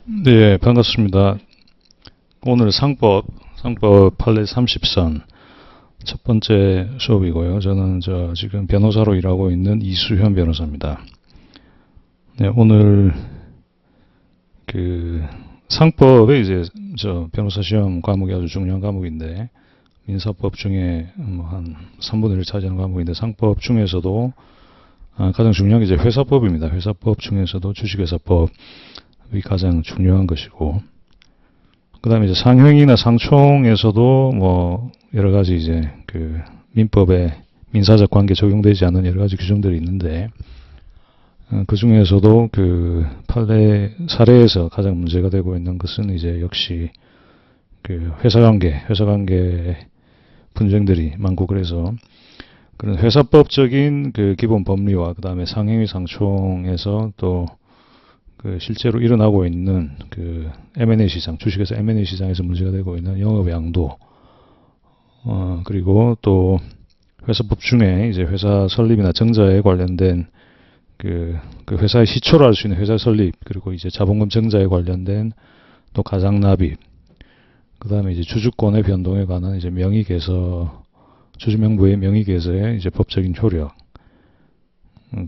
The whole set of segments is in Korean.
네, 반갑습니다. 오늘 상법 판례 30선 첫 번째 수업이고요. 저는 지금 변호사로 일하고 있는 이수현 변호사입니다. 네, 오늘 상법에 이제 변호사 시험 과목이 아주 중요한 과목인데, 민사법 중에 한 3분의 1을 차지하는 과목인데, 상법 중에서도 가장 중요한 게 이제 회사법입니다. 회사법 중에서도 주식회사법이 가장 중요한 것이고, 그 다음에 이제 상행이나 상총에서도 뭐 여러 가지 이제 민법에 민사적 관계 적용되지 않는 여러 가지 규정들이 있는데, 그 중에서도 판례 사례에서 가장 문제가 되고 있는 것은 이제 역시 회사관계 분쟁들이 많고, 그래서 그런 회사법적인 기본 법리와 그 다음에 상행위 상총에서 또 실제로 일어나고 있는 M&A 시장, 주식회사 M&A 시장에서 문제가 되고 있는 영업 양도, 그리고 또 회사법 중에 이제 회사 설립이나 정자에 관련된 회사의 시초를 알 수 있는 회사 설립, 그리고 이제 자본금 정자에 관련된 또 가장 납입, 그 다음에 이제 주주권의 변동에 관한 이제 명의 개서, 주주명부의 명의 개서의 이제 법적인 효력,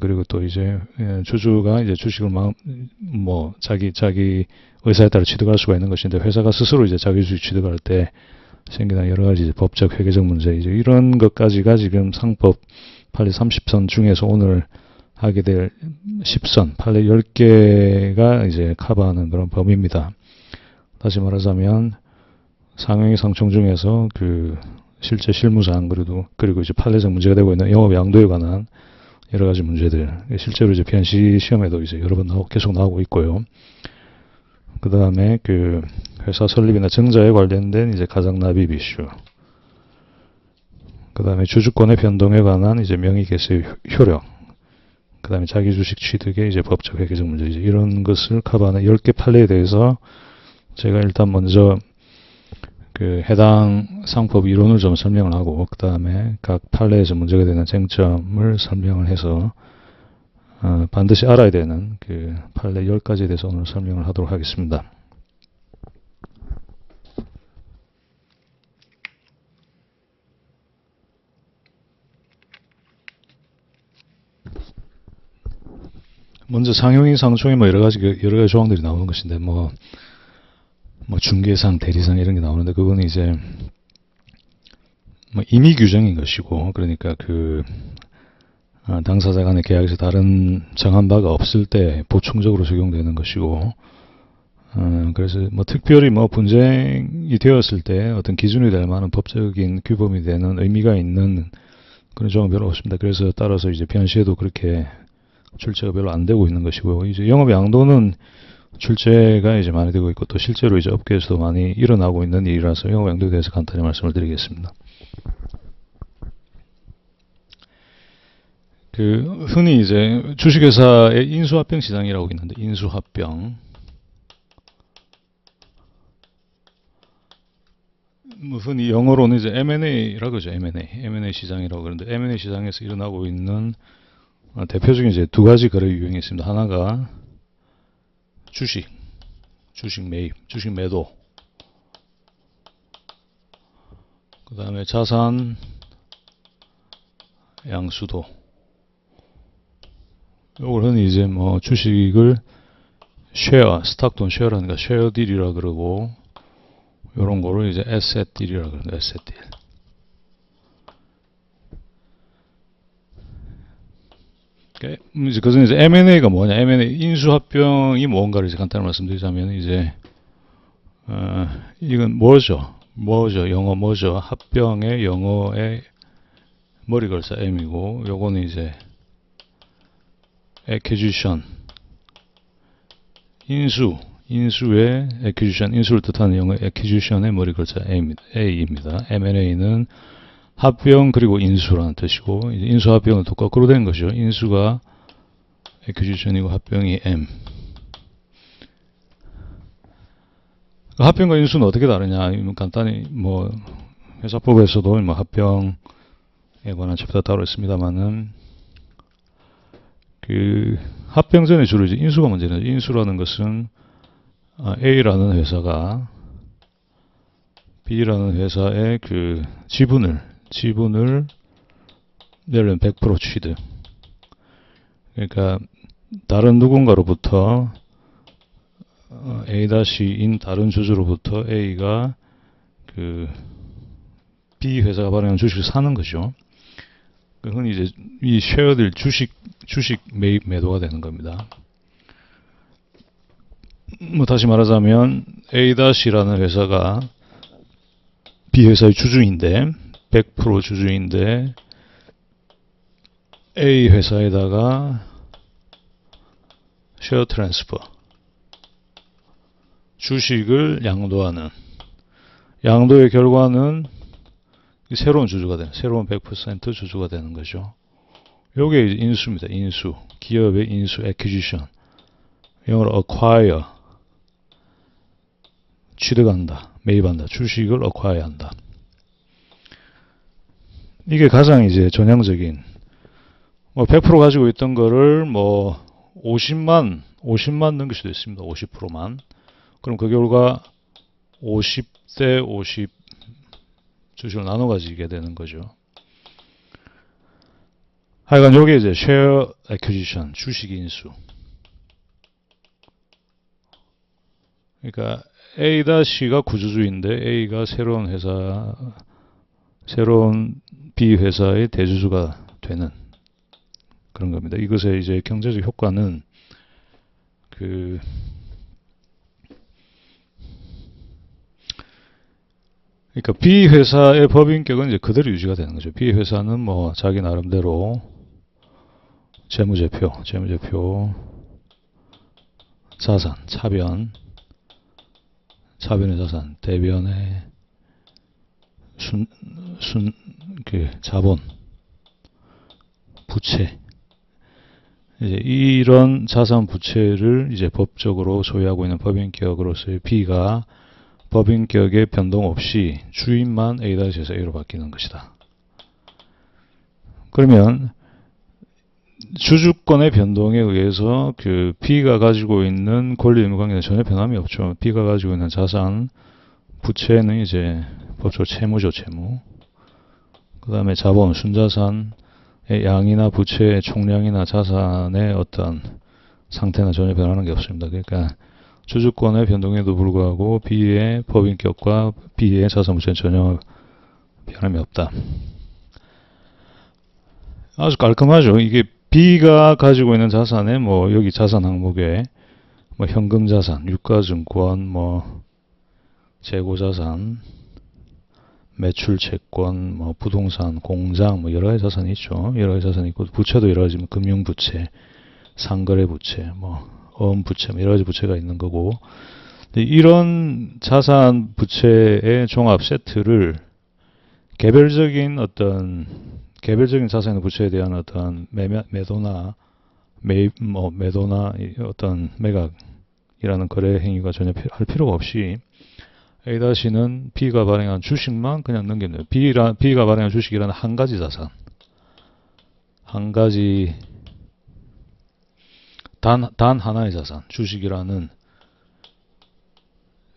그리고 또 이제 주주가 이제 주식을 자기 의사에 따라 취득할 수가 있는 것인데, 회사가 스스로 이제 자기 주식 취득할 때 생기는 여러 가지 법적 회계적 문제, 이제 이런 것까지가 지금 상법 판례 30선 중에서 오늘 하게 될 10선 판례 10개가 이제 커버하는 그런 범위입니다. 다시 말하자면 상행위 상총 중에서 실제 실무상, 그리고 이제 판례적 문제가 되고 있는 영업 양도에 관한 여러 가지 문제들, 실제로 이제 PNC 시험에도 이제 여러 번 계속 나오고 있고요. 그 다음에 회사 설립이나 정자에 관련된 이제 가장 납입 이슈, 그 다음에 주주권의 변동에 관한 이제 명의 개서의 효력, 그 다음에 자기 주식 취득의 이제 법적 회계적 문제, 이제 이런 것을 커버하는 10개 판례에 대해서 제가 일단 먼저 해당 상법 이론을 좀 설명을 하고, 그 다음에 각 판례에서 문제가 되는 쟁점을 설명을 해서 반드시 알아야 되는 판례 10가지에 대해서 오늘 설명을 하도록 하겠습니다. 먼저 상용인 상총에 여러 가지 조항들이 나오는 것인데, 중개상, 대리상 이런 게 나오는데, 그거는 이제 임의 규정인 것이고, 그러니까 당사자 간의 계약에서 다른 정한 바가 없을 때 보충적으로 적용되는 것이고, 그래서 특별히 분쟁이 되었을 때 어떤 기준이 될 만한 법적인 규범이 되는 의미가 있는 그런 조항은 별로 없습니다. 그래서 따라서 이제 변시에도 그렇게 출제가 별로 안 되고 있는 것이고요. 이제 영업 양도는 출제가 이제 많이 되고 있고, 또 실제로 이제 업계에서도 많이 일어나고 있는 일이라서 영업 양도에 대해서 간단히 말씀을 드리겠습니다. 흔히 이제 주식회사의 인수합병 시장이라고 있는데, 인수합병, 흔히 영어로는 이제 M&A라고 그러죠. M&A 시장이라고 그러는데, M&A 시장에서 일어나고 있는 대표적인 이제 두 가지 거래 유형이 있습니다. 하나가 주식 매입, 주식 매도, 그 다음에 자산 양수도. 이걸 흔히 이제 주식을 스탁돈 쉐어라는 쉐어 딜이라 그러고, 이런 거를 이제 에셋 딜이라 그러는데, 에셋 딜. 그래서 이제 M&A가 뭐냐, M&A 인수합병이 뭔가를 이제 간단히 말씀드리자면, 이제 이건 뭐죠? 영어 뭐죠? 합병의 영어의 머리 걸사 M이고, 요거는 이제 acquisition, 인수의 acquisition, 인수를 뜻하는 영어 acquisition의 머리 걸사 A입니다. M&A는 합병 그리고 인수라는 뜻이고, 이제 인수합병은 또 거꾸로 된 것이죠. 인수가 acquisition이고 합병이 M. 합병과 인수는 어떻게 다르냐? 간단히 회사법에서도 합병에 관한 챕터 따로 있습니다만은, 합병 전에 주로 이제 인수가 문제는, 인수라는 것은 A라는 회사가 B라는 회사의 그 지분을 예를 들면 100% 취득. 그러니까 다른 누군가로부터 A-인 다른 주주로부터 A가 그 B 회사가 발행한 주식을 사는 거죠. 흔히 이제 이 쉐어들 주식 매입 매도가 되는 겁니다. 뭐 다시 말하자면 A-라는 회사가 B 회사의 주주인데 100% 주주인데 A 회사에다가 쉐어 트랜스퍼 주식을 양도하는 양도의 결과는 새로운 주주가 되는 새로운 100% 주주가 되는 거죠. 요게 인수입니다. 인수. 기업의 인수 acquisition. 영어로 acquire. 취득한다. 매입한다. 주식을 acquire 한다. 이게 가장 이제 전형적인 100% 가지고 있던 거를 50만 넘길 수도 있습니다. 50%만. 그럼 그 결과 50대 50 주식을 나눠 가지게 되는 거죠. 하여간 요게 이제 share acquisition, 주식 인수. 그러니까 A-가 구주주인데 A가 새로운 B 회사의 대주주가 되는 그런 겁니다. 이것의 이제 경제적 효과는 그러니까 B 회사의 법인격은 이제 그대로 유지가 되는 거죠. B 회사는 뭐 자기 나름대로 재무제표, 자산, 차변의 자산, 대변의 자본, 부채. 이제 이런 자산 부채를 이제 법적으로 소유하고 있는 법인격으로서의 B가 법인격의 변동 없이 주인만 A-에서 A로 바뀌는 것이다. 그러면 주주권의 변동에 의해서 그 B가 가지고 있는 권리 의무 관계는 전혀 변함이 없죠. B가 가지고 있는 자산, 부채는 이제 법적으로 채무죠, 채무. 그 다음에 자본, 순자산의 양이나 부채의 총량이나 자산의 어떤 상태는 전혀 변하는 게 없습니다. 그러니까 주주권의 변동에도 불구하고 B의 법인격과 B의 자산 부채는 전혀 변함이 없다. 아주 깔끔하죠. 이게 B가 가지고 있는 자산에 여기 자산 항목에 현금 자산, 유가증권, 재고자산, 매출 채권, 부동산, 공장, 여러 가지 자산이 있죠. 여러 가지 자산이 있고 부채도 여러 가지 금융 부채, 상거래 부채, 어음 부채, 여러 가지 부채가 있는 거고. 이런 자산 부채의 종합 세트를 개별적인 자산의 부채에 대한 어떤 매도나 매입, 매도나 어떤 매각이라는 거래 행위가 전혀 할 필요가 없이 A-는 B가 발행한 주식만 그냥 넘기면 돼요. B가 발행한 주식이라는 한 가지 자산, 한 가지 단 하나의 자산, 주식이라는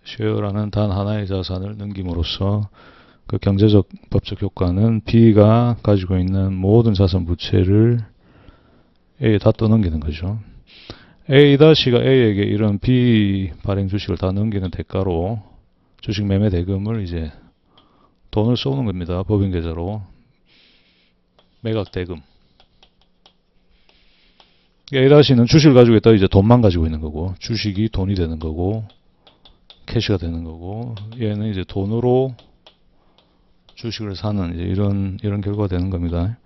쉐어라는 단 하나의 자산을 넘김으로써 그 경제적 법적 효과는 B가 가지고 있는 모든 자산 부채를 A에 다 떠넘기는 거죠. A-가 A에게 이런 B 발행 주식을 다 넘기는 대가로 주식 매매 대금을 이제 돈을 쏘는 겁니다. 법인 계좌로. 매각 대금. A-는 주식을 가지고 있다가 이제 돈만 가지고 있는 거고, 주식이 돈이 되는 거고, 캐시가 되는 거고, 얘는 이제 돈으로 주식을 사는 이제 이런 결과가 되는 겁니다.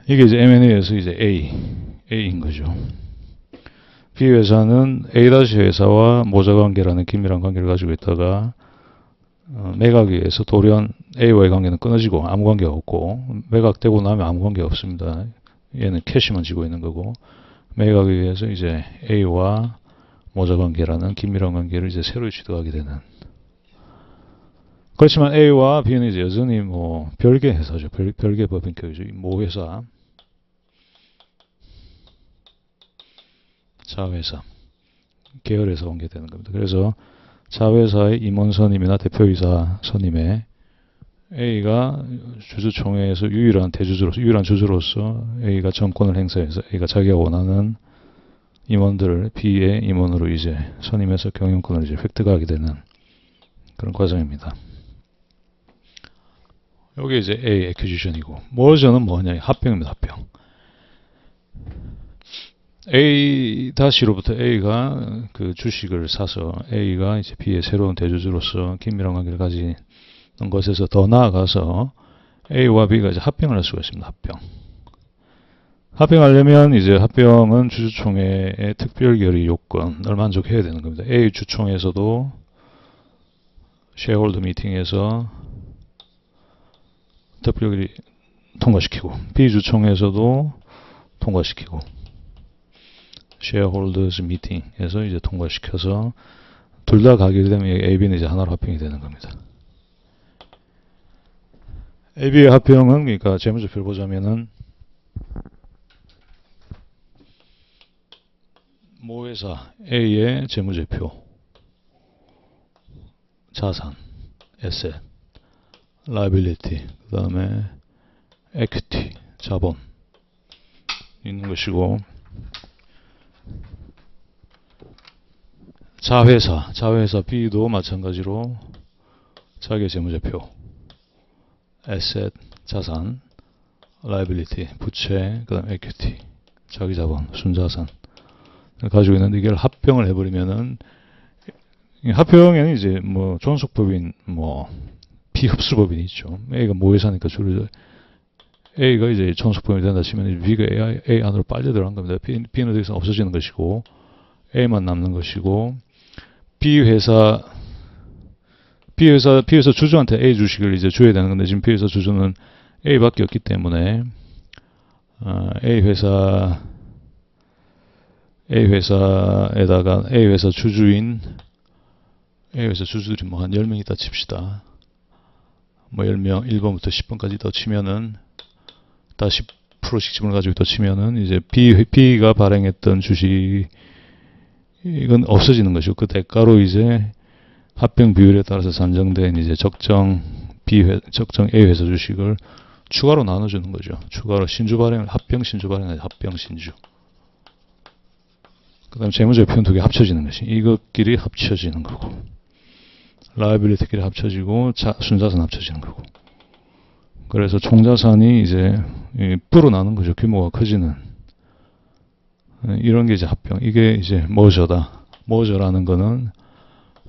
이게 이제 M&A에서 이제 A인 거죠. B 회사는 A-회사와 모자관계라는 긴밀한 관계를 가지고 있다가 매각에 의해서 돌연 A와의 관계는 끊어지고 아무 관계가 없고, 매각되고 나면 아무 관계가 없습니다. 얘는 캐시만 지고 있는 거고, 매각에 의해서 이제 A와 모자관계라는 긴밀한 관계를 이제 새로 취득하게 되는. 그렇지만 A와 B는 이제 여전히 별개 회사죠. 별개 법인격이죠. 모회사, 자회사. 계열에서 온 게 되는 겁니다. 그래서 자회사의 임원 선임이나 대표이사 선임에 A가 주주총회에서 유일한 주주로서 A가 정권을 행사해서 A가 자기가 원하는 임원들을 B의 임원으로 이제 선임해서 경영권을 이제 획득하게 되는 그런 과정입니다. 여기 이제 A acquisition이고, 머저는 뭐냐? 합병입니다. 합병. A-로부터 A가 그 주식을 사서 A가 이제 B의 새로운 대주주로서 긴밀한 관계를 가지는 것에서 더 나아가서 A와 B가 이제 합병을 할 수가 있습니다. 합병. 합병하려면 이제 합병은 주주총회의 특별결의 요건을 만족해야 되는 겁니다. A 주총에서도 쉐어홀더 미팅에서 특별결의 통과시키고, B 주총에서도 통과시키고, 쉐어홀더즈 미팅에서 이제 통과시켜서 둘 다 가게 되면 A, B는 이제 하나로 합병이 되는 겁니다. A, B의 합병은 그러니까 재무제표를 보자면은 모회사 A의 재무제표, 자산, asset, liability, 그 다음에 equity, 자본 있는 것이고, 자회사 B도 마찬가지로 자기의 재무제표, asset, 자산, liability, 부채, 그 다음에 equity, 자기 자본, 순자산 가지고 있는데, 이걸 합병을 해버리면은, 합병에는 이제 뭐 존속법인, 뭐 비흡수법인이 있죠. A가 모회사니까 주로 A가 이제 존속법인이 된다 치면 B가 A 안으로 빨려 들어간 겁니다. B는 더 이상 없어지는 것이고 A만 남는 것이고, B회사 주주한테 A 주식을 이제 줘야 되는 건데, 지금 B회사 주주는 A밖에 없기 때문에 A회사에다가 A회사 주주들이 뭐 한 10명 있다 칩시다. 뭐 10명, 1번부터 10번까지 더 치면은, 다 10%씩 지분을 가지고 더 치면은, 이제 B가 발행했던 주식, 이건 없어지는 것이고, 그 대가로 이제 합병 비율에 따라서 산정된 이제 적정 A회사 주식을 추가로 나눠주는 거죠. 추가로 신주 발행을, 합병 신주 발행을 합병 신주. 그 다음에 재무제표는 두 개 합쳐지는 것이, 이것끼리 합쳐지는 거고, 라이빌리티끼리 합쳐지고, 순자산 합쳐지는 거고. 그래서 총자산이 이제 불어나는 거죠. 규모가 커지는. 이런 게 이제 합병. 이게 이제 머저다. 머저라는 거는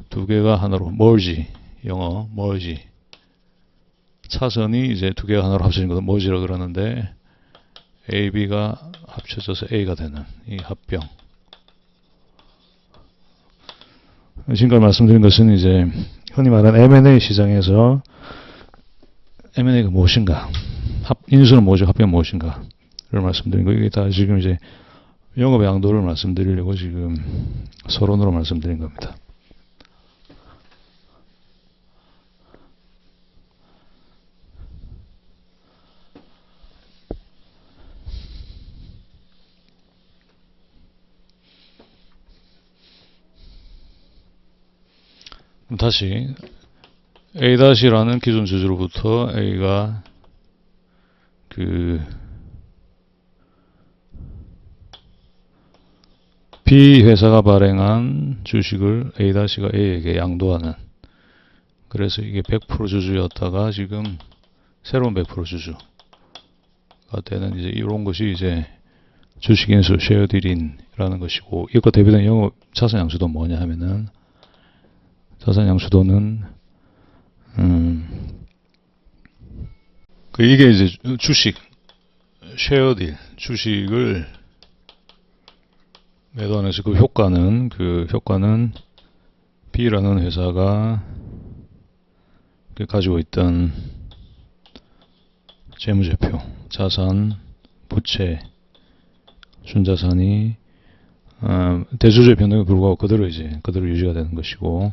두 개가 하나로, merge, 영어 merge. 차선이 이제 두 개가 하나로 합쳐진 것을 merge라고 그러는데, A, B가 합쳐져서 A가 되는 이 합병. 지금까지 말씀드린 것은 이제 흔히 말하는 M&A 시장에서 M&A가 무엇인가, 인수는 뭐죠, 합병은 무엇인가를 말씀드린 거. 이게 다 지금 이제 영업의 양도를 말씀드리려고 지금 서론으로 말씀드린 겁니다. 다시 A-라는 기존 주주로부터 A가 B 회사가 발행한 주식을 A-가 A에게 양도하는, 그래서 이게 100% 주주였다가 지금 새로운 100% 주주가 되는 이제 이런 것이 이제 주식인수 쉐어딜인이라는 것이고, 이것과 대비된 영업 자산 양수도 뭐냐 하면은, 자산 양수도는 이게 이제 주식 쉐어딜, 주식을 매도하면서 그 효과는 B라는 회사가 가지고 있던 재무제표, 자산, 부채, 순자산이 대주주의 변동에 불구하고 그대로 유지가 되는 것이고,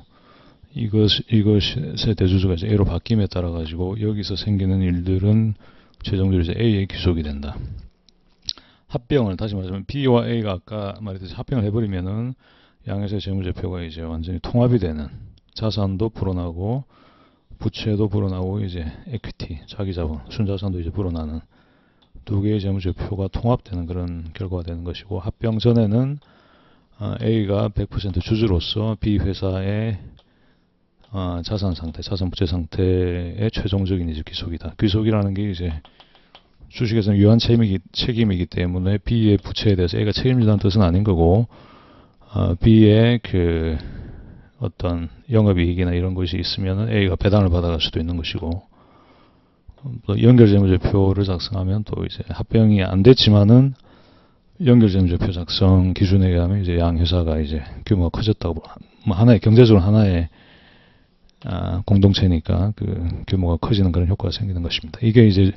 이것의 대주주가 이제 A로 바뀜에 따라 가지고 여기서 생기는 일들은 최종적으로 이제 A에 귀속이 된다. 합병을, 다시 말하자면 B와 A가 아까 말했듯이 합병을 해버리면은 양회사의 재무제표가 이제 완전히 통합이 되는, 자산도 불어나고 부채도 불어나고 이제 에퀴티, 자기자본, 순자산도 이제 불어나는 두 개의 재무제표가 통합되는 그런 결과가 되는 것이고, 합병 전에는 A가 100% 주주로서 B 회사의 자산 상태, 자산 부채 상태의 최종적인 이제 귀속이다. 귀속이라는 게 이제 주식에서는 유한 책임이기 때문에 B의 부채에 대해서 A가 책임진다는 뜻은 아닌 거고, B의 그 어떤 영업이익이나 이런 것이 있으면 A가 배당을 받아갈 수도 있는 것이고, 또 연결재무제표를 작성하면 또 이제 합병이 안 됐지만은 연결재무제표 작성 기준에 의하면 이제 양 회사가 이제 규모가 커졌다고, 뭐 하나의 경제적으로 하나의 공동체니까 그 규모가 커지는 그런 효과가 생기는 것입니다. 이게 이제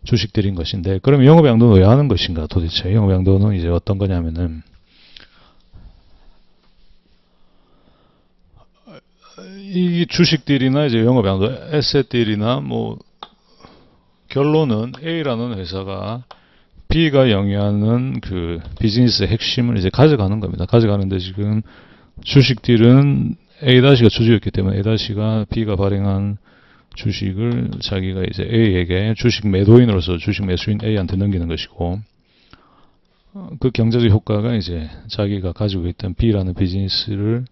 주식들인 것인데, 그럼 영업양도는 왜 하는 것인가 도대체? 영업양도는 이제 어떤 거냐면은, 이 주식들이나 이제 영업양도, 에셋들이나 뭐 결론은 A라는 회사가 B가 영위하는 그 비즈니스의 핵심을 이제 가져가는 겁니다. 가져가는데 지금 주식들은 A-가 주주였기 때문에 A-가 B가 발행한 주식을 자기가 이제 A에게 주식 매도인으로서 주식 매수인 A한테 넘기는 것이고, 그 경제적 효과가 이제 자기가 가지고 있던 B라는 비즈니스를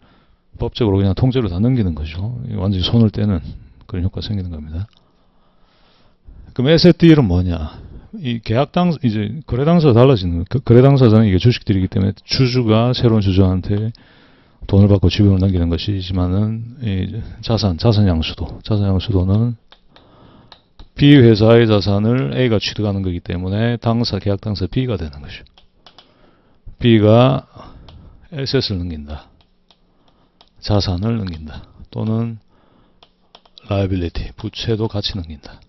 법적으로 그냥 통째로 다 넘기는 거죠. 완전히 손을 떼는 그런 효과가 생기는 겁니다. 그럼 에셋 딜은 뭐냐? 이 이제 거래 당사가 달라지는 거예요. 거래 당사자는 이게 주식들이기 때문에 주주가 새로운 주주한테 돈을 받고 지분을 남기는 것이지만은, 이 자산 양수도는 B 회사의 자산을 A가 취득하는 거기 때문에 계약 당사 B가 되는 것이죠. B가 에셋을 넘긴다, 자산을 넘긴다, 또는 liability, 부채도 같이 넘긴다.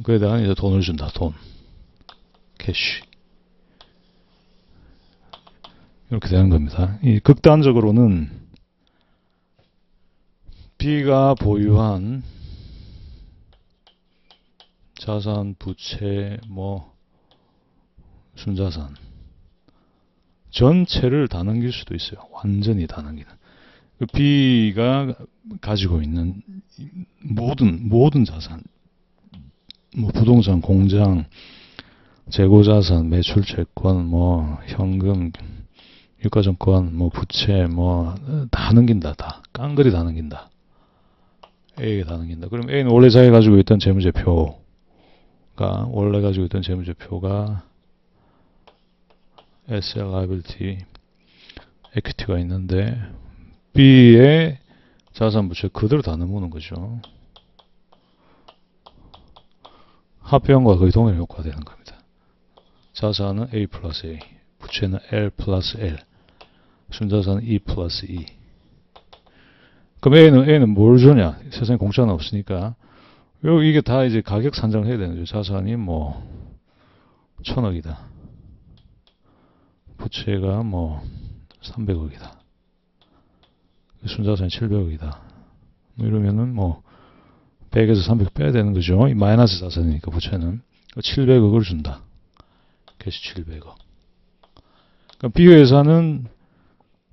그에 대한 이제 돈을 준다, 돈, 캐시. 이렇게 되는 겁니다. 이 극단적으로는 B가 보유한 자산, 부채, 뭐 순자산 전체를 다 넘길 수도 있어요. 완전히 다 넘기는. B가 가지고 있는 모든 자산, 뭐 부동산, 공장, 재고자산, 매출채권, 뭐 현금, 유가증권, 뭐 부채, 뭐 다 넘긴다. 다 깡그리 다 넘긴다. A에 다 넘긴다. 그럼 A는 원래 자기가 가지고 있던 재무제표가 Asset, Liability, Equity가 있는데 B의 자산, 부채 그대로 다 넘는 거죠. 합병과 거의 동일 효과가 되는 겁니다. 자산은 A 플러스 A, 부채는 L 플러스 L, 순자산은 E 플러스 E. 그럼 A는 뭘 주냐? 세상에 공짜는 없으니까 이게 다 이제 가격 산정을 해야 되는 거죠. 자산이 뭐 1000억이다, 부채가 뭐 300억이다, 순자산이 700억이다. 뭐 이러면은 뭐 100에서 300 빼야 되는 거죠. 마이너스 자산이니까 부채는 700억을 준다. 캐시 700억. 그러니까 B 회사는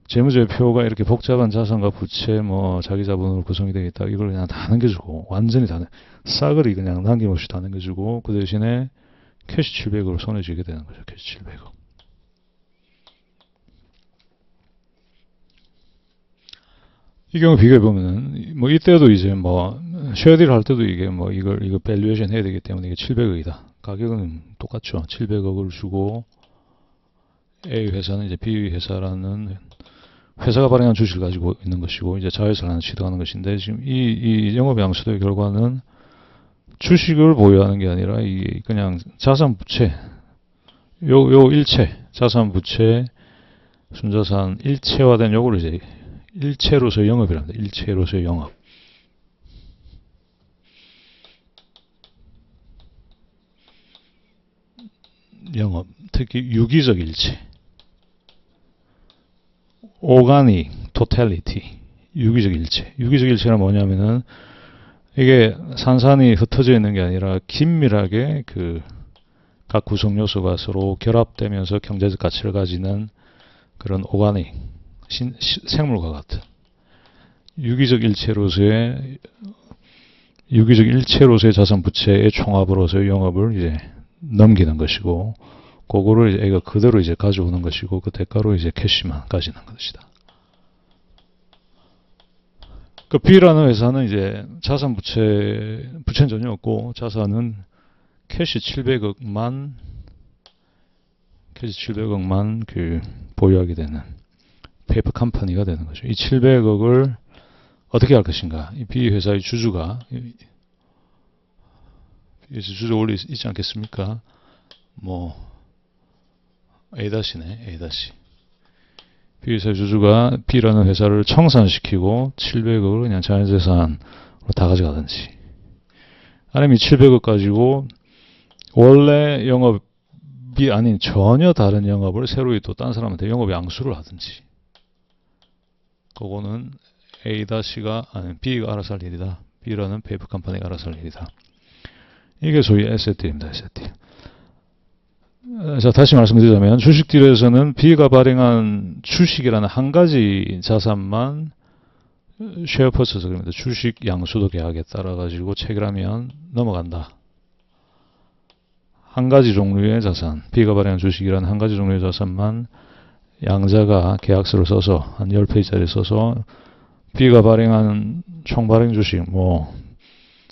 재무제표가 이렇게 복잡한 자산과 부채, 뭐 자기 자본으로 구성이 되어 있다. 이걸 그냥 다 남겨주고, 완전히 다 싸그리 그냥 남김없이 다 남겨주고, 그 대신에 캐시 700억을 손에 쥐게 되는 거죠. 캐시 700억. 이 경우 비교해 보면은 뭐 이때도 이제 뭐 쉐어딜 할 때도 이게 뭐 이거 밸류에이션 해야 되기 때문에 이게 700억이다. 가격은 똑같죠. 700억을 주고 A 회사는 이제 B 회사라는 회사가 발행한 주식을 가지고 있는 것이고, 이제 자회사를 하나 취득하는 것인데, 지금 이 영업양수도의 결과는 주식을 보유하는 게 아니라 이 그냥 자산, 부채, 요 일체, 자산, 부채, 순자산 일체화된 요거를 이제 일체로서의 영업이랍니다. 일체로서의 영업. 특히 유기적 일체, 오가닉, 토탈리티, 유기적 일체. 유기적 일체는 뭐냐면은 이게 산산이 흩어져 있는 게 아니라 긴밀하게 그 각 구성 요소가 서로 결합되면서 경제적 가치를 가지는 그런 오가닉, 생물과 같은 유기적 일체로서의 자산 부채의 총합으로서의 영업을 이제 넘기는 것이고, 그거를 이제 애가 그대로 이제 가져오는 것이고, 그 대가로 이제 캐시만 가지는 것이다. 그 B라는 회사는 이제 자산 부채는 전혀 없고, 자산은 캐시 700억만 그 보유하게 되는 페이퍼 컴퍼니가 되는 거죠. 이 700억을 어떻게 할 것인가? 이 B 회사의 주주가 원래 있지 않겠습니까? A-네, A-. B 회사의 주주가 B라는 회사를 청산시키고 700억을 그냥 자연재산으로 다 가져가든지, 아니면 이 700억 가지고 원래 영업이 아닌 전혀 다른 영업을 새로 또 딴 사람한테 영업 양수를 하든지, 그거는 A-가 아닌 B가 알아서 할 일이다. B라는 페이퍼 컴퍼니가 알아서 할 일이다. 이게 소위 에셋딜입니다. 에셋딜. 자, 다시 말씀드리자면 주식딜에서는 B가 발행한 주식이라는 한 가지 자산만 쉐어 퍼처스, 그럽니다. 주식 양수도 계약에 따라 가지고 체결하면 넘어간다. 한 가지 종류의 자산, B가 발행한 주식이라는 한 가지 종류의 자산만 양자가 계약서를 써서 한 10페이지짜리 써서 B가 발행한 총 발행 주식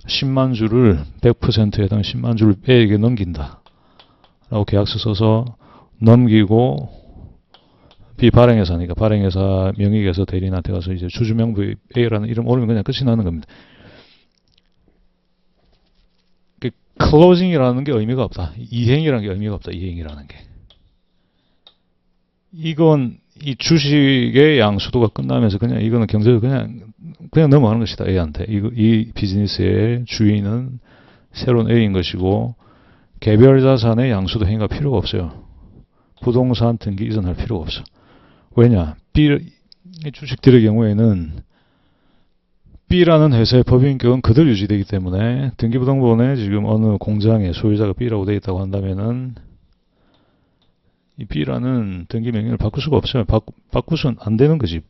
10만 주를 100%에 해당 10만 주를 A에게 넘긴다 라고 계약서 써서 넘기고, B 발행회사니까 발행회사 명의계에서 대리인한테 가서 이제 주주명부에 A라는 이름 올리면 그냥 끝이 나는 겁니다. 클로징이라는 게 의미가 없다. 이행이라는 게 의미가 없다. 이행이라는 게. 이건 이 주식의 양수도가 끝나면서 그냥 이거는 경제적으로 그냥 넘어가는 것이다. A한테. 이 비즈니스의 주인은 새로운 A인 것이고, 개별 자산의 양수도 행위가 필요가 없어요. 부동산 등기 이전할 필요가 없어. 왜냐? 주식들의 경우에는 B라는 회사의 법인격은 그대로 유지되기 때문에 등기부등본에 지금 어느 공장의 소유자가 B라고 되어 있다고 한다면은 이 B라는 등기 명령을 바꿀 수가 없어요. 바꾸선 안 되는 거지.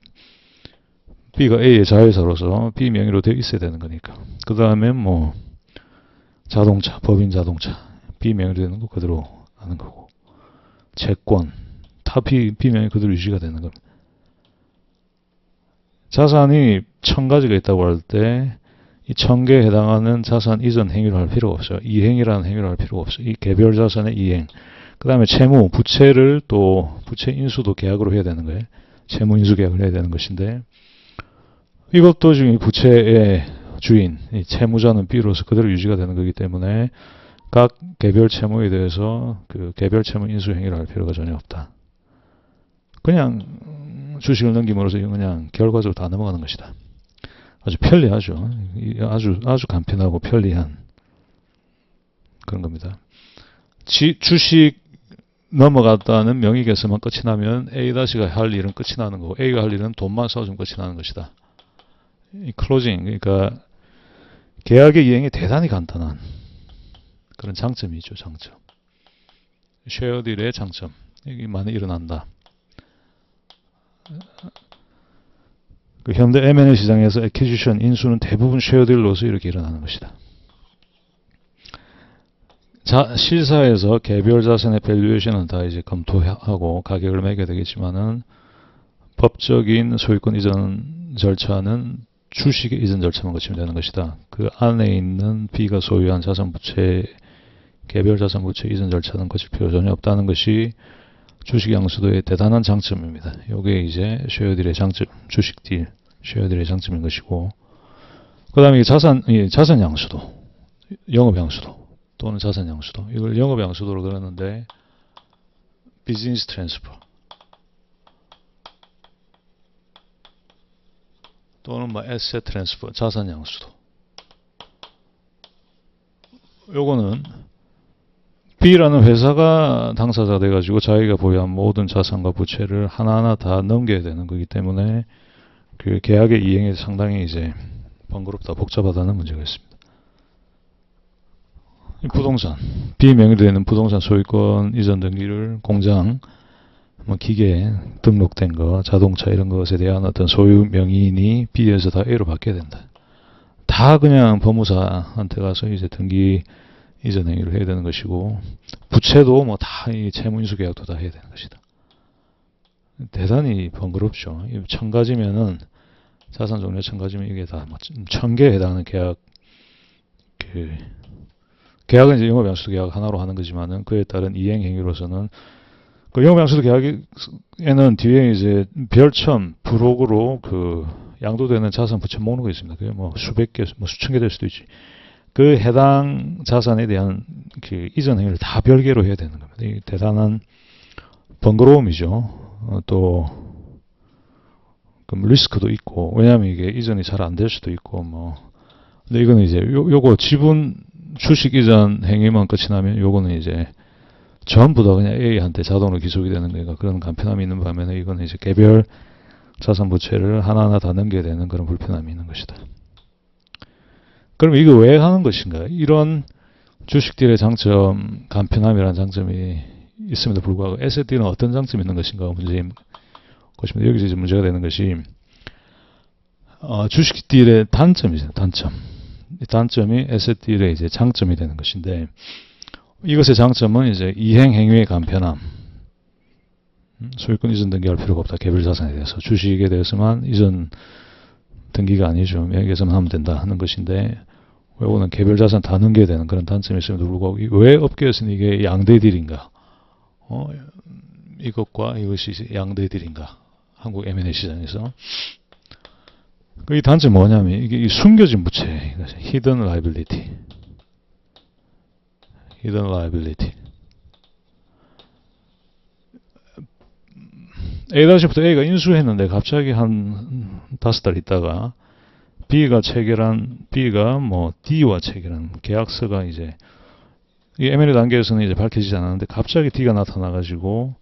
B가 A의 자회사로서 B 명의로 되어 있어야 되는 거니까. 그 다음에 자동차, 법인 자동차 B 명의로 되는 거 그대로 하는 거고, 채권 다 B 명의 그대로 유지가 되는 겁니다. 자산이 1000가지가 있다고 할 때 이 1000개에 해당하는 자산 이전 행위를 할 필요가 없어요. 이행이라는 행위를 할 필요가 없어요. 이 개별 자산의 이행. 그 다음에 채무, 부채를 또 부채 인수도 계약으로 해야 되는 거예요. 채무 인수 계약을 해야 되는 것인데, 이것도 지금 부채의 주인, 이 채무자는 B로서 그대로 유지가 되는 거기 때문에 각 개별 채무에 대해서 그 개별 채무 인수 행위를 할 필요가 전혀 없다. 그냥 주식을 넘김으로써 그냥 결과적으로 다 넘어가는 것이다. 아주 편리하죠. 아주 간편하고 편리한 그런 겁니다. 주식 넘어갔다는 명의계에서만 끝이 나면 A-가 할 일은 끝이 나는 거고, A가 할 일은 돈만 써주면 끝이 나는 것이다. 이 클로징, 그러니까 계약의 이행이 대단히 간단한 그런 장점이 있죠. 장점. 쉐어딜의 장점. 이게 많이 일어난다. 그 현대 M&A 시장에서 애퀴지션 인수는 대부분 쉐어딜로서 이렇게 일어나는 것이다. 실사에서 개별 자산의 밸류에이션은 다 이제 검토하고 가격을 매겨야 되겠지만은, 법적인 소유권 이전 절차는 주식의 이전 절차만 거치면 되는 것이다. 그 안에 있는 B가 소유한 자산 부채, 개별 자산 부채 이전 절차는 거칠 필요 전혀 없다는 것이 주식 양수도의 대단한 장점입니다. 이게 이제 쉐어딜의 장점, 주식 딜, 쉐어딜의 장점인 것이고, 그 다음에 자산 양수도, 영업 양수도 또는 자산 양수도, 이걸 영업 양수도로 그러는데 비즈니스 트랜스퍼 또는 에셋 트랜스퍼, 자산 양수도. 요거는 B라는 회사가 당사자가 돼가지고 자기가 보유한 모든 자산과 부채를 하나하나 다 넘겨야 되는 거기 때문에 그 계약의 이행에 상당히 이제 번거롭다, 복잡하다는 문제가 있습니다. 부동산, B 명의로 되는 부동산 소유권 이전 등기를 공장 뭐 기계에 등록된 거, 자동차 이런 것에 대한 어떤 소유 명의인이 B에서 다 A로 바뀌어야 된다. 다 그냥 법무사한테 가서 이제 등기 이전 행위를 해야 되는 것이고, 부채도 뭐 다 이 채무인수 계약도 다 해야 되는 것이다. 대단히 번거롭죠. 1000가지면은 자산 종류 1000가지면 이게 다 뭐 1000개에 해당하는 계약, 계약은 이제 영업양수도 계약 하나로 하는 거지만은 그에 따른 이행 행위로서는 그 영업양수도 계약에는 뒤에 이제 별첨, 부록으로 그 양도되는 자산 부채 목록이 있습니다. 그게 뭐 수백 개, 뭐 수천 개 될 수도 있지. 그 해당 자산에 대한 그 이전 행위를 다 별개로 해야 되는 겁니다. 이 대단한 번거로움이죠. 또 그 리스크도 있고, 왜냐하면 이게 이전이 잘 안 될 수도 있고 뭐. 근데 이거는 이제 요거 지분 주식 이전 행위만 끝이 나면 요거는 이제 전부 다 그냥 A한테 자동으로 기속이 되는 거니까 그런 간편함이 있는 반면에 이거는 이제 개별 자산 부채를 하나하나 다 넘겨야 되는 그런 불편함이 있는 것이다. 그럼 이거 왜 하는 것인가? 이런 주식딜의 장점, 간편함이라는 장점이 있음에도 불구하고 에셋딜은 어떤 장점이 있는 것인가 문제인 것입니다. 여기서 이제 문제가 되는 것이 주식딜의 단점이죠. 단점. 이 단점이 에셋딜의 이제 장점이 되는 것인데, 이것의 장점은 이제 이행 행위의 간편함. 소유권 이전 등기할 필요가 없다. 개별 자산에 대해서. 주식에 대해서만 이전 등기가 아니죠. 여기에서만 하면 된다 하는 것인데, 요거는 개별 자산 다 넘겨야 되는 그런 단점이 있음에도 불구하고 왜 업계에서는 이게 양대딜인가? 이것과 이것이 양대딜인가? 한국 M&A 시장에서. 이 단점이 뭐냐면 이게 이 숨겨진 부채, hidden liability. hidden liability. A-부터 A가 인수했는데 갑자기 한 5달 있다가 B가 뭐 D와 체결한 계약서가 이제 이 M&A 단계에서는 이제 밝혀지지 않았는데 갑자기 D가 나타나가지고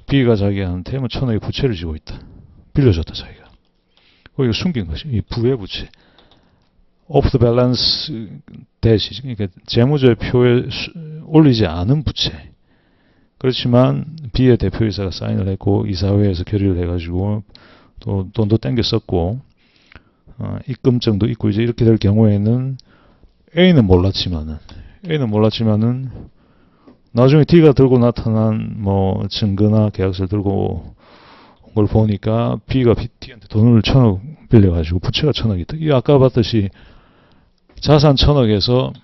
B가 자기한테 뭐 1000억의 부채를 지고 있다. 빌려줬다 자기가. 이거 숨긴 것이 이 부의 부채. off the balance debt, 그러니까 재무제표에 올리지 않은 부채. 그렇지만 B의 대표이사가 사인을 했고 이사회에서 결의를 해가지고 또 돈도 땡겨 썼고 입금증도 있고 이제 이렇게 될 경우에는 A는 몰랐지만은 나중에 D가 들고 나타난 뭐 증거나 계약서를 들고 온 걸 보니까 B가 D한테 돈을 1000억 빌려가지고 부채가 1000억이 있다. 이 아까 봤듯이 자산 1000억에서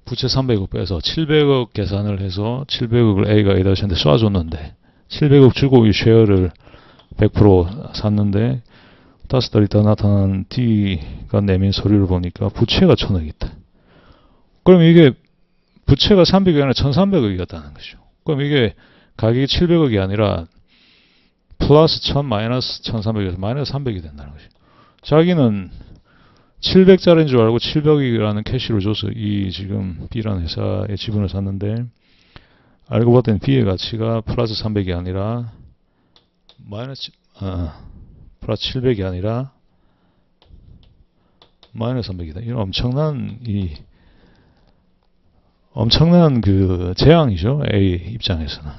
부채 300억 빼서 700억 계산을 해서 700억을 A가 A다시한테 쏴줬는데 700억 주고 이 쉐어를 100% 샀는데 5달 있다 나타난 D가 내민 서류를 보니까 부채가 1000억이 있다. 그럼 이게 부채가 300억이 아니라 1300억이었다는 거죠. 그럼 이게 가격이 700억이 아니라 플러스 1000 마이너스 1300에서 마이너스 300이 된다는 거죠. 자기는 700짜리인 줄 알고 700억이라는 캐시를 줘서 이 지금 B라는 회사의 지분을 샀는데 알고 봤더니 B의 가치가 플러스 300이 아니라 플러스 700이 아니라 마이너스 300이다. 이건 엄청난 그 재앙이죠. A 입장에서는.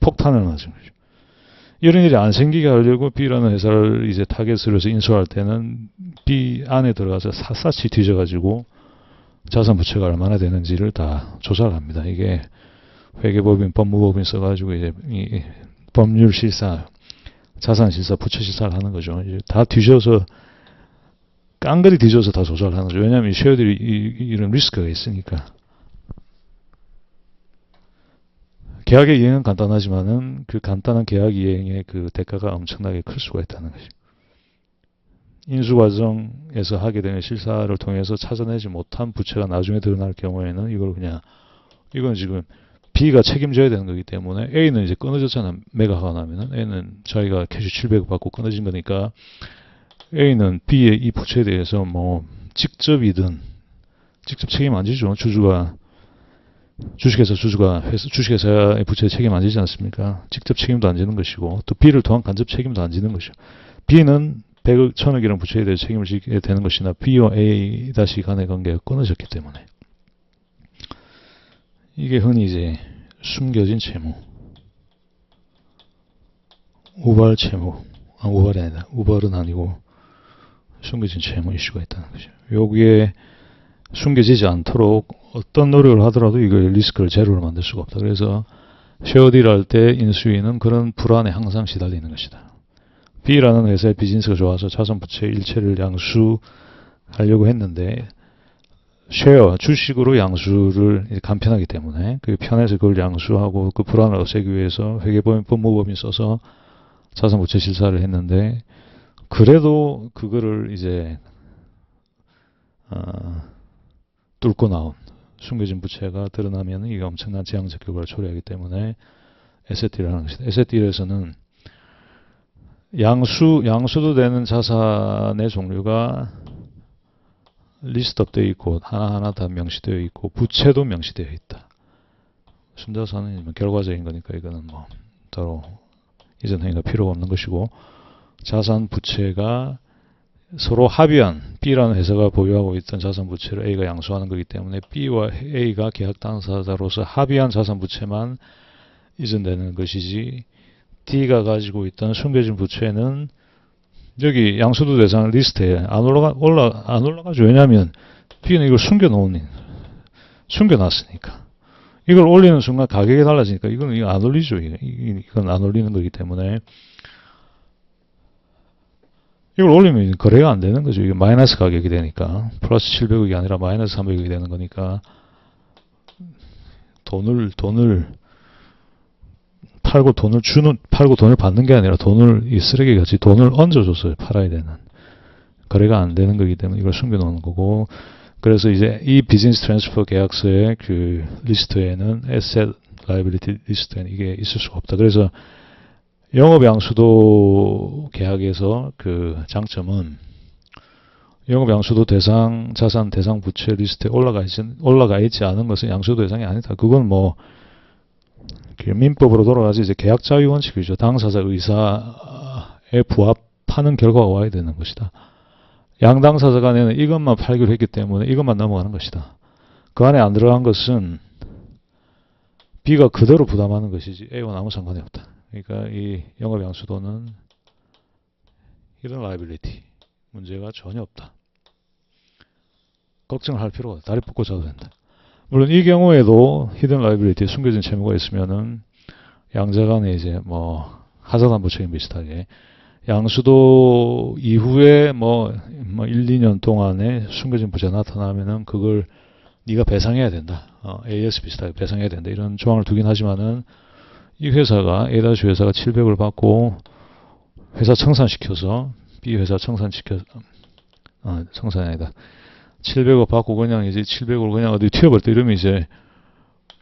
폭탄을 맞은 거죠. 이런 일이 안 생기게 하려고 B라는 회사를 이제 타겟으로 해서 인수할 때는 B 안에 들어가서 샅샅이 뒤져가지고 자산 부채가 얼마나 되는지를 다 조사를 합니다. 이게 회계법인, 법무법인 써가지고 이제 이 법률 실사, 자산 실사, 부채 실사를 하는 거죠. 이제 다 뒤져서 깡그리 뒤져서 다 조사를 하는 거죠. 왜냐하면 쉐어들이 이런 리스크가 있으니까. 계약의 이행은 간단하지만은 그 간단한 계약 이행의 그 대가가 엄청나게 클 수가 있다는 것이죠. 인수 과정에서 하게 되는 실사를 통해서 찾아내지 못한 부채가 나중에 드러날 경우에는 이건 지금 B가 책임져야 되는 거기 때문에 A는 이제 끊어졌잖아. 매각하고 나면은 A는 자기가 캐시 700억 받고 끊어진 거니까 A는 B의 이 부채에 대해서 뭐 직접 책임 안 지죠. 주식회사의 부채에 책임 안 지지 않습니까? 직접 책임도 안 지는 것이고, 또 B를 통한 간접 책임도 안 지는 것이죠. B는 100억, 1000억이라는 부채에 대해 책임을 지게 되는 것이나 B와 A 다시 간의 관계가 끊어졌기 때문에. 이게 흔히 이제 숨겨진 채무. 우발 채무, 우발이 아니다. 우발은 아니고 숨겨진 채무 이슈가 있다는 거죠. 여기에 숨겨지지 않도록 어떤 노력을 하더라도 이거 리스크를 제로로 만들 수가 없다. 그래서 쉐어딜 할 때 인수인은 그런 불안에 항상 시달리는 것이다. B라는 회사의 비즈니스가 좋아서 자산부채 일체를 양수하려고 했는데 쉐어, 주식으로 양수를 간편하기 때문에 그 편해서 그걸 양수하고 그 불안을 없애기 위해서 회계법인 법무법인 써서 자산부채 실사를 했는데 그래도 그거를 이제 뚫고 나온 숨겨진 부채가 드러나면 이게 엄청난 재앙적 결과를 초래하기 때문에 에셋딜을 하는 것이다. 에셋딜에서는 양수도 되는 자산의 종류가 리스트업되어 있고 하나하나 다 명시되어 있고 부채도 명시되어 있다. 순자산은 결과적인 거니까 이거는 뭐 따로 이전 행위가 필요가 없는 것이고 자산 부채가 서로 합의한 B라는 회사가 보유하고 있던 자산 부채를 A가 양수하는 거기 때문에 B와 A가 계약 당사자로서 합의한 자산 부채만 이전되는 것이지 D가 가지고 있던 숨겨진 부채는 여기 양수도 대상 리스트에 안 올라가죠. 왜냐하면 B는 이걸 숨겨놨으니까. 이걸 올리는 순간 가격이 달라지니까 이건 안 올리죠. 이건 안 올리는 거기 때문에 이걸 올리면 거래가 안 되는 거죠. 이게 마이너스 가격이 되니까 플러스 700억이 아니라 마이너스 300억이 되는 거니까 돈을 팔고 돈을 받는 게 아니라 이 쓰레기같이 돈을 얹어줘서 팔아야 되는 거래가 안 되는 거기 때문에 이걸 숨겨놓는 거고 그래서 이제 이 비즈니스 트랜스퍼 계약서의 그 리스트에는 에셋 라이빌리티 리스트에는 이게 있을 수가 없다. 그래서 영업양수도 계약에서 그 장점은 영업양수도 대상 자산 대상 부채 리스트에 올라가 있지 않은 것은 양수도 대상이 아니다. 그건 뭐 민법으로 돌아가서 이제 계약 자유 원칙이죠. 당사자 의사에 부합하는 결과가 와야 되는 것이다. 양당사자 간에는 이것만 팔기로 했기 때문에 이것만 넘어가는 것이다. 그 안에 안 들어간 것은 B가 그대로 부담하는 것이지 A와는 아무 상관이 없다. 그러니까 이 영업양수도는 hidden liability 문제가 전혀 없다. 걱정을 할 필요가 없다. 다리 뻗고 자도 된다. 물론 이 경우에도 hidden liability 숨겨진 채무가 있으면은 양자 간에 이제 뭐 하자담보책임 비슷하게 양수도 이후에 뭐 1, 2년 동안에 숨겨진 부채가 나타나면은 그걸 네가 배상해야 된다. AS 비슷하게 배상해야 된다. 이런 조항을 두긴 하지만은 이 회사가 A-회사가 700을 받고 회사 청산시켜서 B 회사 청산이 아니다. 700억 받고 그냥 이제 700을 그냥 어디 튀어버렸다 이러면 이제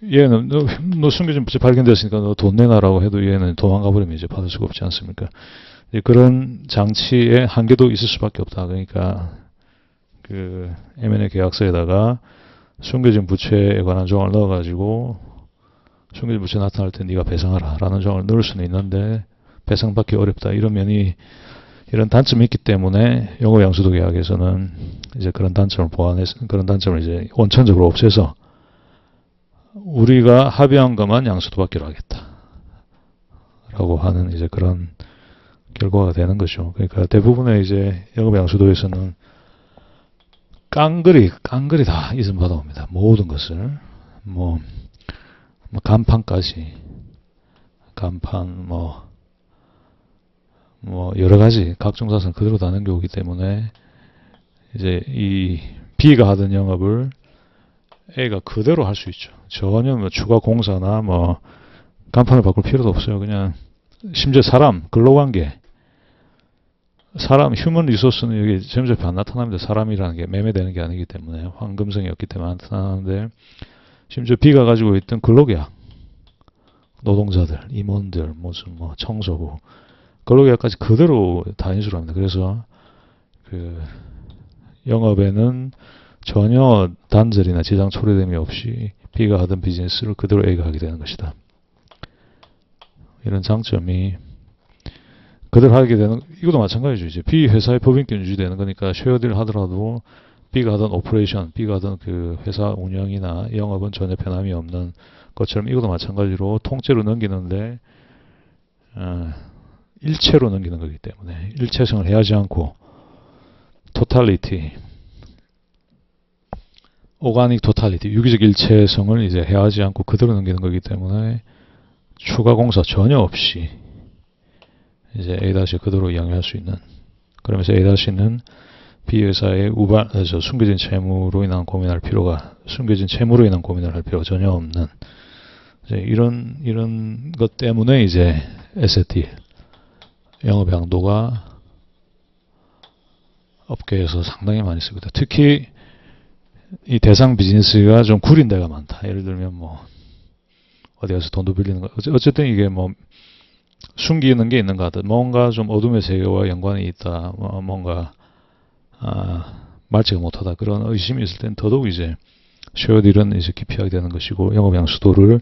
얘는 너 숨겨진 부채 발견됐으니까 너 돈 내놔라고 해도 얘는 도망가 버리면 이제 받을 수가 없지 않습니까? 그런 장치에 한계도 있을 수밖에 없다. 그러니까 그 M&A 계약서에다가 숨겨진 부채에 관한 조항을 넣어가지고 숨겨진 부채 나타날 때 네가 배상하라 라는 조항을 넣을 수는 있는데 배상받기 어렵다. 이런 단점이 있기 때문에 영업양수도 계약에서는 이제 그런 단점을 그런 단점을 이제 원천적으로 없애서 우리가 합의한 것만 양수도 받기로 하겠다. 라고 하는 이제 그런 결과가 되는 거죠. 그러니까 대부분의 이제 영업양수도에서는 깡그리 다 이전 받아옵니다. 모든 것을. 뭐 간판까지. 간판, 여러 가지 각종 자산 그대로 다 넘겨오기 때문에 이제 이 B가 하던 영업을 A가 그대로 할 수 있죠. 전혀 추가 공사나 간판을 바꿀 필요도 없어요. 그냥 심지어 근로관계, 휴먼 리소스는 여기 점점 안 나타납니다. 사람이라는 게 매매되는 게 아니기 때문에 황금성이 없기 때문에 안 나타나는데 심지어 B가 가지고 있던 근로계약, 노동자들, 임원들, 청소부 근로계약까지 그대로 다 인수를 합니다. 그래서 그 영업에는 전혀 단절이나 지장 초래됨이 없이 B가 하던 비즈니스를 그대로 A가 하게 되는 것이다. 이런 장점이 그대로 하게 되는, 이것도 마찬가지죠. 이제 B 회사의 법인권 유지되는 거니까 쉐어딜 하더라도 B가 하던 오퍼레이션, B가 하던 그 회사 운영이나 영업은 전혀 변함이 없는 것처럼 이것도 마찬가지로 통째로 넘기는데 일체로 넘기는 거기 때문에 일체성을 해하지 않고 토탈리티, 오가닉 토탈리티, 유기적 일체성을 이제 해하지 않고 그대로 넘기는 거기 때문에 추가 공사 전혀 없이 이제 A- 그대로 이용할 수 있는, 그러면서 A-는 B회사의 숨겨진 채무로 인한 고민할 필요가, 숨겨진 채무로 인한 고민을 할 필요가 전혀 없는, 이제 이런 것 때문에 이제 에세티 영업 양도가 업계에서 상당히 많이 쓰거든요. 특히 이 대상 비즈니스가 좀 구린 데가 많다. 예를 들면 뭐 어디 가서 돈도 빌리는 거, 어쨌든 이게 뭐 숨기는 게 있는 것 같다. 뭔가 좀 어둠의 세계와 연관이 있다. 뭔가 말지가 못하다. 그런 의심이 있을 땐 더더욱 이제 쉐어딜은 이제 기피하게 되는 것이고, 영업 양수도를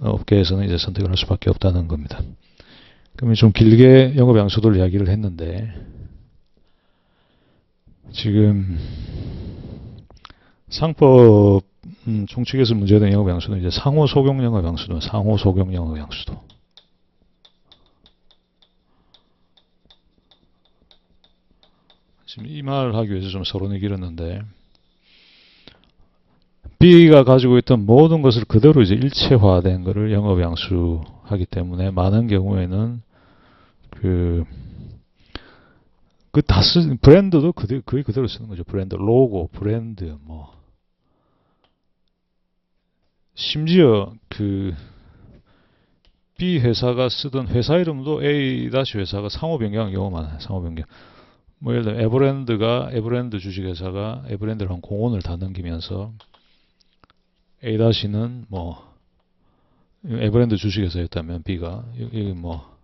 업계에서는 이제 선택을 할 수밖에 없다는 겁니다. 그러면 좀 길게 영업 양수도를 이야기를 했는데, 지금 상법 총칙에서 문제된 영업 양수도는 이제 상호 소경 영업 양수도, 상호 소경 영업 양수도. 지금 이 말을 하기 위해서 좀 서론이 길었는데, B가 가지고 있던 모든 것을 그대로 이제 일체화된 것을 영업 양수하기 때문에 많은 경우에는 브랜드도 거의 그대로 쓰는 거죠. 브랜드, 로고, 브랜드, 뭐. 심지어 B 회사가 쓰던 회사 이름도 A- 회사가 상호 변경한 경우가 많아요. 상호 변경. 뭐 예를 들어 에버랜드 주식회사가 에버랜드랑 공원을 다 넘기면서 A-는 뭐 에버랜드 주식회사였다면 B가 여기 뭐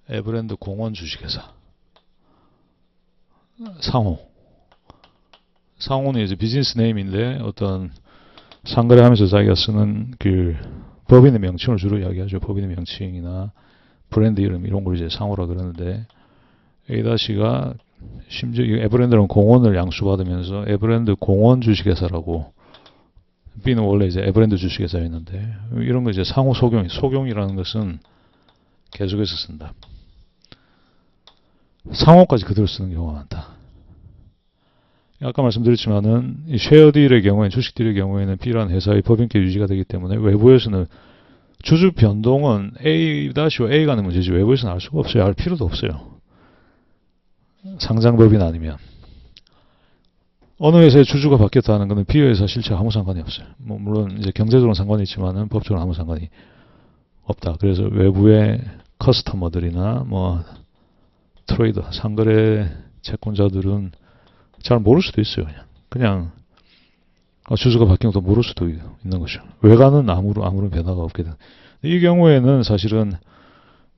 에버랜드 공원 주식회사 상호는 이제 비즈니스 네임인데 어떤 상거래하면서 자기가 쓰는 법인의 명칭을 주로 이야기하죠. 법인의 명칭이나 브랜드 이름 이런 걸 이제 상호라 그러는데, A-가 심지어 에버랜드는 공원을 양수받으면서 에버랜드 공원 주식회사라고, B는 원래 이제 에버랜드 주식회사였는데, 이런 거 이제 상호 소경이라는 것은 계속해서 쓴다. 상호까지 그대로 쓰는 경우가 많다. 아까 말씀드렸지만은 이 쉐어딜의 경우에는, 주식딜의 경우에는 B라는 회사의 법인계 유지가 되기 때문에 외부에서는 주주 변동은 A-와 A 간의 문제지 외부에서는 알 수가 없어요. 알 필요도 없어요. 상장법인 아니면. 어느 회사의 주주가 바뀌었다는 것은 B 회사 실체와 아무 상관이 없어요. 뭐 물론 이제 경제적으로는 상관이 있지만은 법적으로 아무 상관이 없다. 그래서 외부의 커스터머들이나 뭐 트레이더, 상거래 채권자들은 잘 모를 수도 있어요. 그냥 주주가 바뀐 것도 모를 수도 있는 거죠. 외관은 아무런 변화가 없게 되는. 이 경우에는 사실은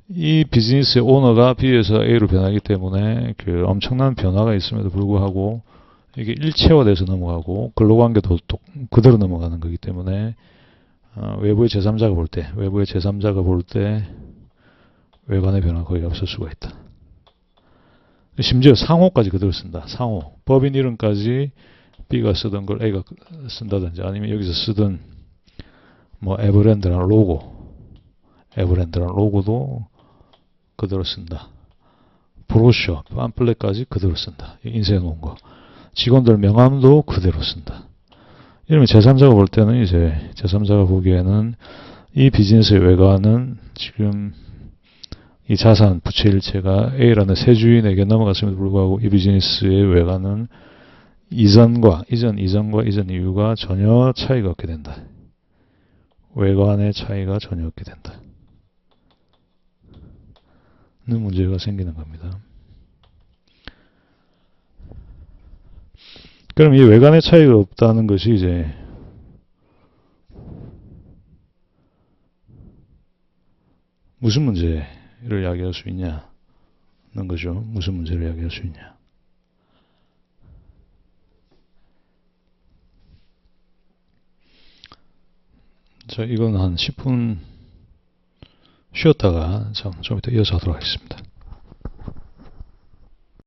이 비즈니스의 오너가 B에서 A로 변하기 때문에 엄청난 변화가 있음에도 불구하고 이게 일체화돼서 넘어가고 근로관계도 그대로 넘어가는 거기 때문에 외부의 제3자가 볼 때 외관의 변화가 거의 없을 수가 있다. 심지어 상호까지 그대로 쓴다. 상호. 법인 이름까지 B가 쓰던 걸 A가 쓴다든지, 아니면 여기서 쓰던 뭐 에버랜드라는 로고도 그대로 쓴다. 브로셔, 팜플렛까지 그대로 쓴다. 인쇄해 놓은 거. 직원들 명함도 그대로 쓴다. 이러면 제3자가 볼 때는 이제 제3자가 보기에는 이 비즈니스의 외관은 지금 이 자산, 부채 일체가 A라는 새 주인에게 넘어갔음에도 불구하고 이 비즈니스의 외관은 이전 이유가 전혀 차이가 없게 된다. 외관의 차이가 전혀 없게 된다. 는 문제가 생기는 겁니다. 그럼 이 외관의 차이가 없다는 것이 이제 무슨 문제를 이야기할 수 있냐는 거죠. 무슨 문제를 이야기할 수 있냐. 자, 이건 한 10분 쉬었다가 좀 이따 이어서 하도록 하겠습니다.